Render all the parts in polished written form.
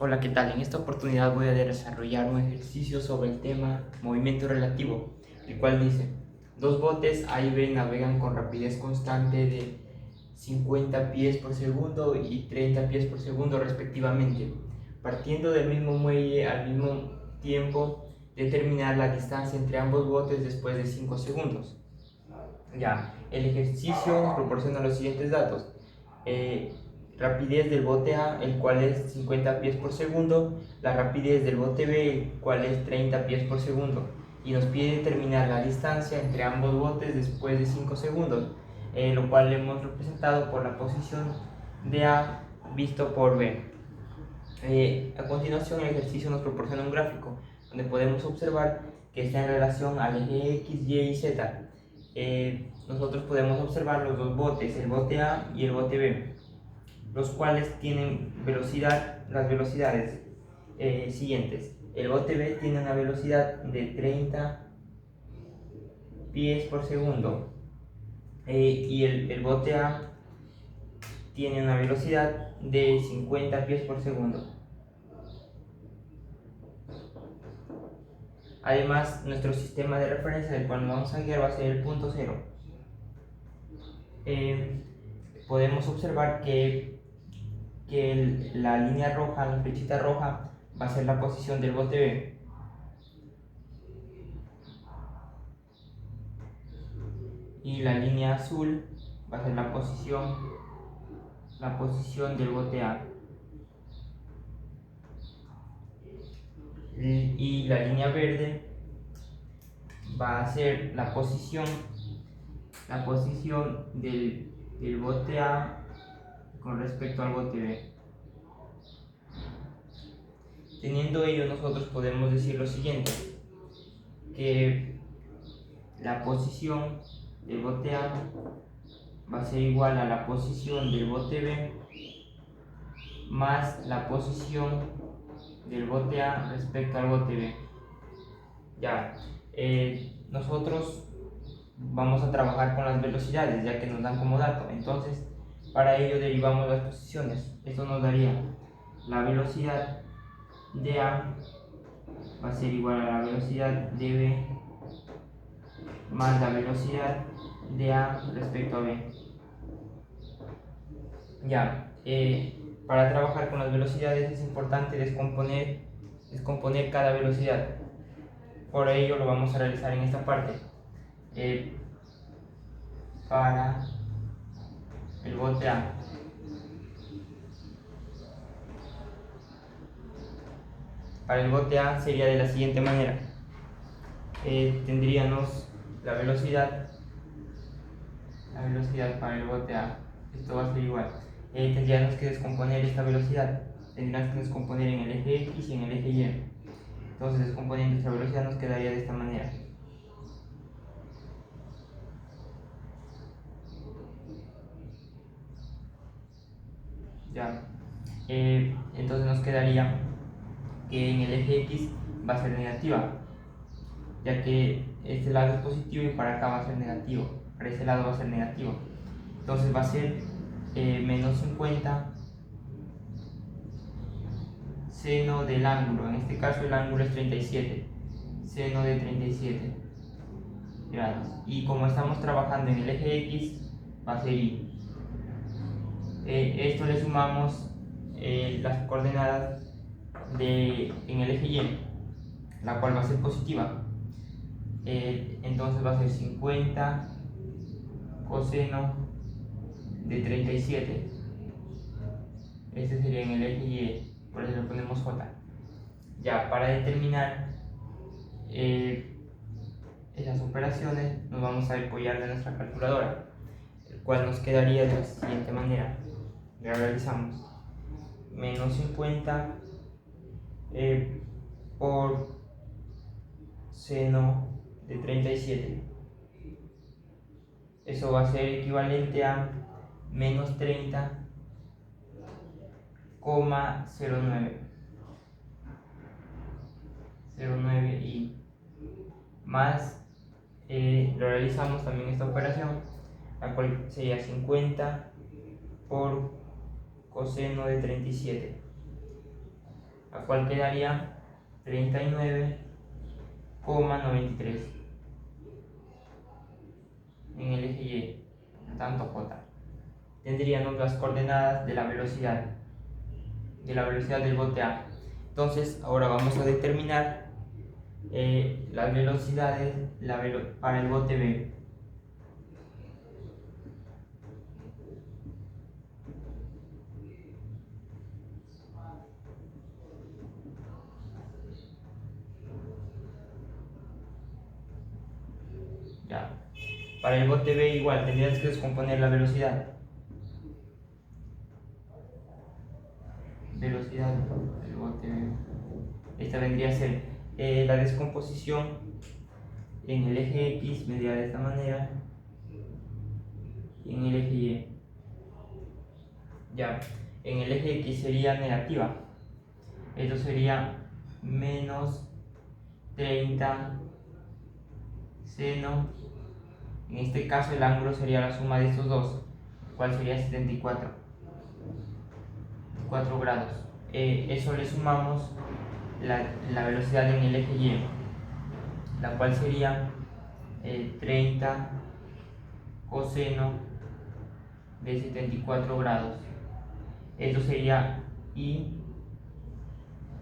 Hola, ¿qué tal? En esta oportunidad voy a desarrollar un ejercicio sobre el tema movimiento relativo, el cual dice: dos botes A y B navegan con rapidez constante de 50 pies por segundo y 30 pies por segundo respectivamente, partiendo del mismo muelle al mismo tiempo. Determinar la distancia entre ambos botes después de 5 segundos. El ejercicio nos proporciona los siguientes datos. Rapidez del bote A, el cual es 50 pies por segundo, la rapidez del bote B, el cual es 30 pies por segundo, y nos pide determinar la distancia entre ambos botes después de 5 segundos, lo cual hemos representado por la posición de A visto por B. A continuación, el ejercicio nos proporciona un gráfico donde podemos observar que está en relación al eje X, Y y Z. Nosotros podemos observar los dos botes, el bote A y el bote B, los cuales tienen las velocidades siguientes. El bote B tiene una velocidad de 30 pies por segundo y el bote A tiene una velocidad de 50 pies por segundo. Además, nuestro sistema de referencia del cual nos vamos a guiar va a ser el punto cero. Podemos observar que la línea roja, la flechita roja, va a ser la posición del bote B. Y la línea azul va a ser la posición del bote A. Y la línea verde va a ser la posición del bote A con respecto al bote B. Teniendo ello, nosotros podemos decir lo siguiente: que la posición del bote A va a ser igual a la posición del bote B más la posición del bote A respecto al bote B. Nosotros vamos a trabajar con las velocidades, ya que nos dan como dato. Entonces, para ello derivamos las posiciones. Esto nos daría la velocidad de A va a ser igual a la velocidad de B más la velocidad de A respecto a B. Para trabajar con las velocidades es importante descomponer cada velocidad. Por ello lo vamos a realizar en esta parte. Para el bote A, sería de la siguiente manera. Tendríamos la velocidad para el bote A. Esto va a ser igual. Tendríamos que descomponer esta velocidad. Tendríamos que descomponer en el eje X y en el eje Y. Entonces, descomponiendo esta velocidad nos quedaría de esta manera. Entonces nos quedaría que en el eje X va a ser negativa, ya que este lado es positivo y para acá va a ser negativo, para este lado va a ser negativo. Entonces va a ser menos 50 seno del ángulo, en este caso el ángulo es 37, seno de 37 grados. Y como estamos trabajando en el eje X, va a ser Y. Esto le sumamos las coordenadas en el eje Y, la cual va a ser positiva. Entonces va a ser 50 coseno de 37. Este sería en el eje Y, por eso le ponemos J. Para determinar esas operaciones nos vamos a apoyar de nuestra calculadora, el cual nos quedaría de la siguiente manera. La realizamos: menos 50 por seno de 37. Eso va a ser equivalente a menos 30,09 y más, lo realizamos también esta operación, la cual sería 50 por coseno de 37. la cual quedaría 39,93 en el eje Y, por tanto J. Tendríamos las coordenadas de la velocidad del bote A. Entonces ahora vamos a determinar las velocidades para el bote B. Ya. Para el bote B igual tendrías que descomponer la velocidad. Velocidad del bote B. Esta vendría a ser la descomposición en el eje X, vendría de esta manera, y en el eje Y. Ya, en el eje X sería negativa. Esto sería menos 30 seno. En este caso el ángulo sería la suma de estos dos, cual sería 74 grados. Eso le sumamos la velocidad en el eje Y, la cual sería 30 coseno de 74 grados. Esto sería I,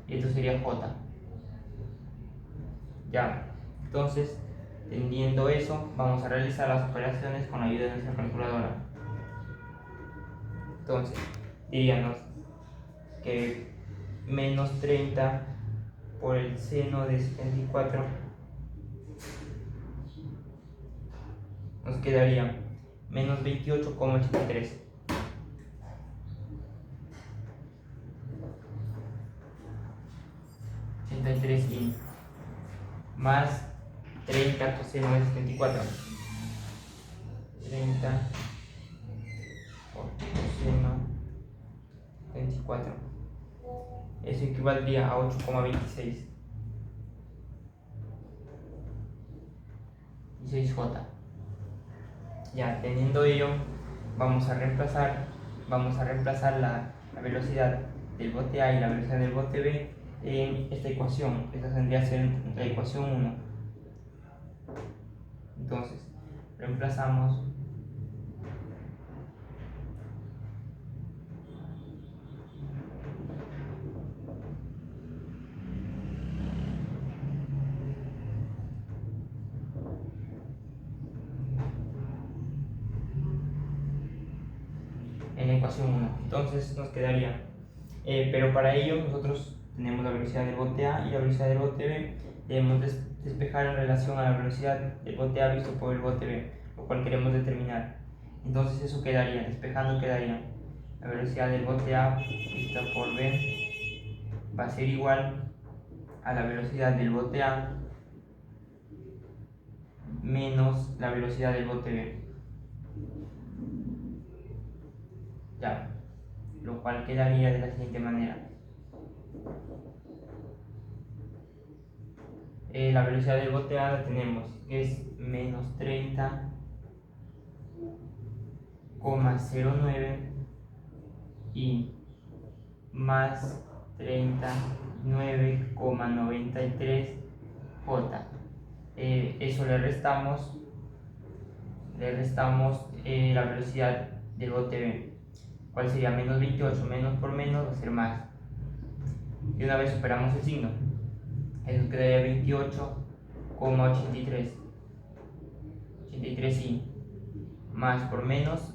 esto sería J. Ya, entonces, teniendo eso, vamos a realizar las operaciones con la ayuda de nuestra calculadora. Entonces, diríamos que menos 30 por el seno de 74 nos quedaría menos 28,83. Y más 30 coseno de 74. 30 por coseno 24. Eso equivaldría a 8,26. 6J. Ya, teniendo ello, vamos a reemplazar la velocidad del bote A y la velocidad del bote B en esta ecuación. Esta tendría que ser la ecuación 1. Entonces, reemplazamos en la ecuación 1. Entonces nos quedaría, pero para ello nosotros tenemos la velocidad del bote A y la velocidad del bote B. Debemos despejar en relación a la velocidad del bote A visto por el bote B, lo cual queremos determinar. Entonces eso quedaría, despejando quedaría la velocidad del bote A vista por B va a ser igual a la velocidad del bote A menos la velocidad del bote B. Ya, lo cual quedaría de la siguiente manera. La velocidad del bote A la tenemos, que es menos 30,09 y más 39,93 J. Eso le restamos la velocidad del bote B, cuál sería menos 28, menos por menos va a ser más. Y una vez superamos el signo, eso quedaría 28,83. 83i más por menos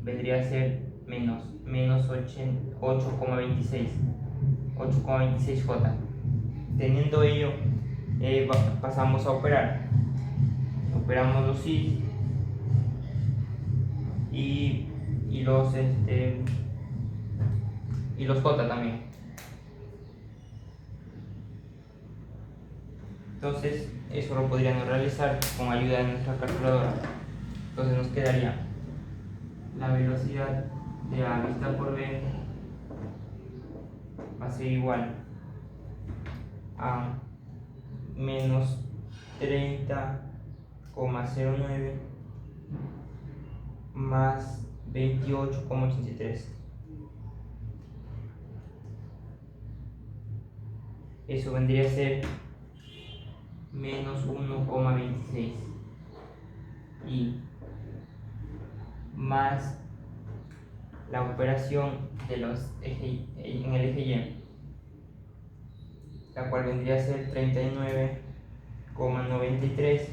vendría a ser menos 8,26 J. Teniendo ello, pasamos a operamos los i y los J también. Entonces eso lo podríamos realizar con ayuda de nuestra calculadora. Entonces nos quedaría la velocidad de A vista por B va a ser igual a menos 30,09 más 28,83. eso vendría a ser menos 1,26 y más la operación de los en el eje Y, la cual vendría a ser 39,93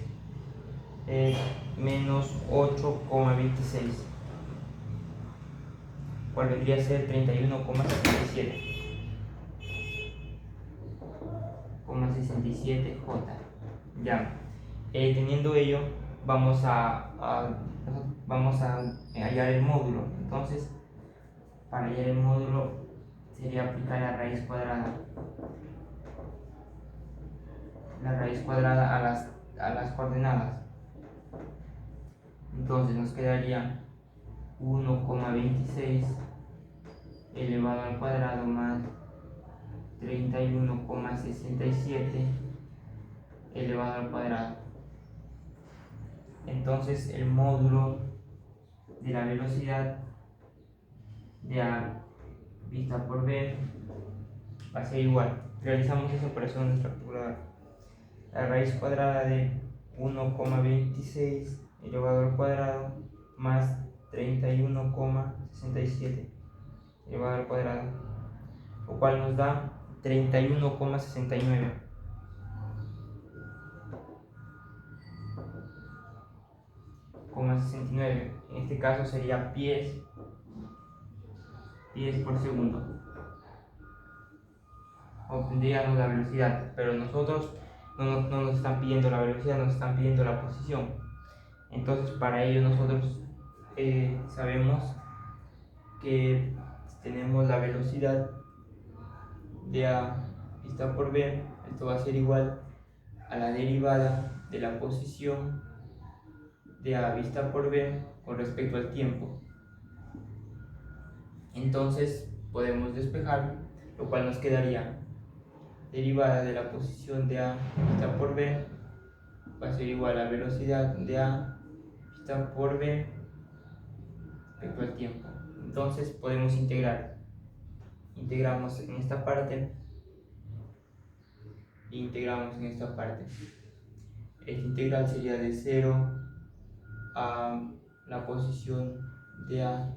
menos 8,26, cual vendría a ser 31,67 J. Ya, teniendo ello, vamos a hallar el módulo. Entonces, para hallar el módulo sería aplicar la raíz cuadrada a las coordenadas. Entonces nos quedaría 1,26 elevado al cuadrado más 31,67 elevado al cuadrado. Entonces el módulo de la velocidad de A vista por B va a ser igual. Realizamos esa operación en nuestra calculadora. La raíz cuadrada de 1,26 elevado al cuadrado más 31,67 elevado al cuadrado, lo cual nos da 31,69. En este caso sería pies por segundo. Obtendríamos la velocidad, pero nosotros no nos están pidiendo la velocidad, nos están pidiendo la posición. Entonces para ello nosotros sabemos que tenemos la velocidad de A vista por B, esto va a ser igual a la derivada de la posición de A vista por B con respecto al tiempo. Entonces podemos despejar, lo cual nos quedaría derivada de la posición de A vista por B va a ser igual a la velocidad de A vista por B respecto al tiempo. Entonces podemos integramos en esta parte e integramos en esta parte. Esta integral sería de 0 a la posición de A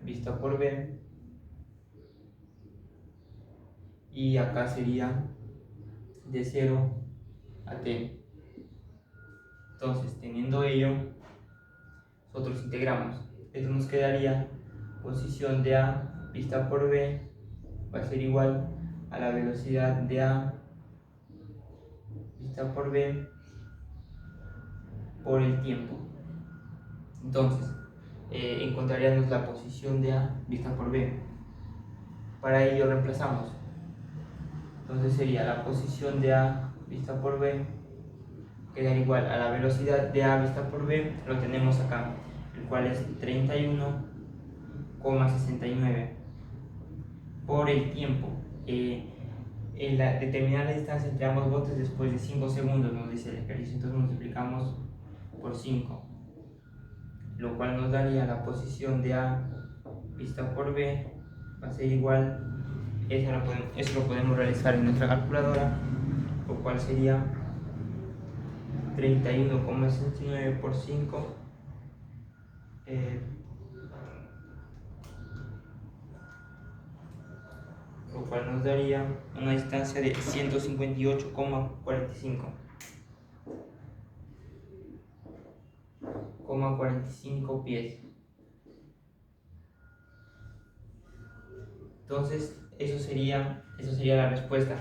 vista por B, y acá sería de 0 a t. Entonces, teniendo ello, nosotros integramos. Esto nos quedaría posición de A vista por B va a ser igual a la velocidad de A vista por B por el tiempo. Entonces, encontraríamos la posición de A vista por B. Para ello reemplazamos. Entonces sería la posición de A vista por B quedar igual a la velocidad de A vista por B, lo tenemos acá, el cual es 31,69 por el tiempo. En determinar la distancia entre ambos botes después de 5 segundos, nos dice el ejercicio. Entonces multiplicamos por 5, lo cual nos daría la posición de A vista por B va a ser igual, eso lo podemos realizar en nuestra calculadora, lo cual sería 31,69 por 5, lo cual nos daría una distancia de 158,45 pies. Entonces eso sería la respuesta.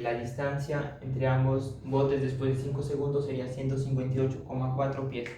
La distancia entre ambos botes después de 5 segundos sería 158,4 pies.